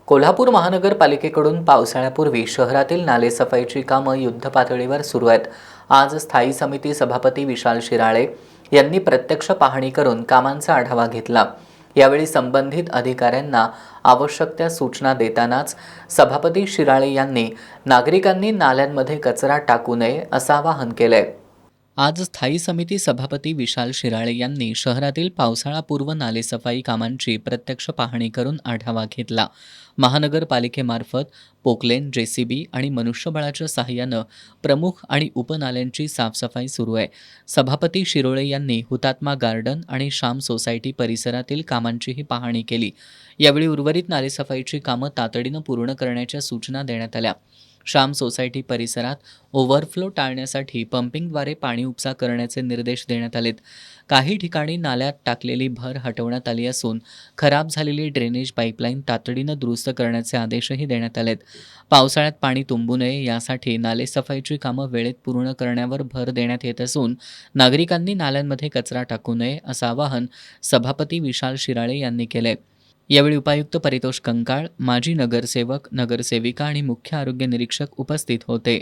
कोल्हापूर महानगरपालिकेकडून पावसाळ्यापूर्वी शहरातील नालेसफाईची कामं युद्धपातळीवर सुरू आहेत. आज स्थायी समिती सभापती विशाल शिराळे यांनी प्रत्यक्ष पाहणी करून कामांचा आढावा घेतला. यावेळी संबंधित अधिकाऱ्यांना आवश्यक त्या सूचना देतानाच सभापती शिराळे यांनी नागरिकांनी नाल्यांमध्ये कचरा टाकू नये असं आवाहन केलंय. आज स्थायी समिती सभापती विशाल शिराळे यांनी शहरातील पावसाळापूर्व नालेसफाई कामांची प्रत्यक्ष पाहणी करून आढावा घेतला. महानगरपालिकेमार्फत पोकलेन, जेसीबी आणि मनुष्यबळाच्या सहाय्यानं प्रमुख आणि उपनाल्यांची साफसफाई सुरू आहे. सभापती शिरोळे यांनी हुतात्मा गार्डन आणि श्याम सोसायटी परिसरातील कामांचीही पाहणी केली. यावेळी उर्वरित नालेसफाईची कामं तातडीनं पूर्ण करण्याच्या सूचना देण्यात आल्या. श्याम सोसायटी परिसरात ओव्हरफ्लो टाळण्यासाठी पंपिंगद्वारे पाणी उपसा करण्याचे निर्देश देण्यात आलेत. काही ठिकाणी नाल्यात टाकलेली भर हटवण्यात आली असून खराब झालेली ड्रेनेज पाईपलाईन तातडीनं दुरुस्त करण्याचे आदेशही देण्यात आलेत. पावसाळ्यात पाणी तुंबू नये यासाठी नालेसफाईची कामं वेळेत पूर्ण करण्यावर भर देण्यात येत असून नागरिकांनी नाल्यांमध्ये कचरा टाकू नये असं आवाहन सभापती विशाल शिराळे यांनी केलंय. यावेळी उपायुक्त परितोष कंकाळ, माजी नगरसेवक, नगरसेविका आणि मुख्य आरोग्य निरीक्षक उपस्थित होते.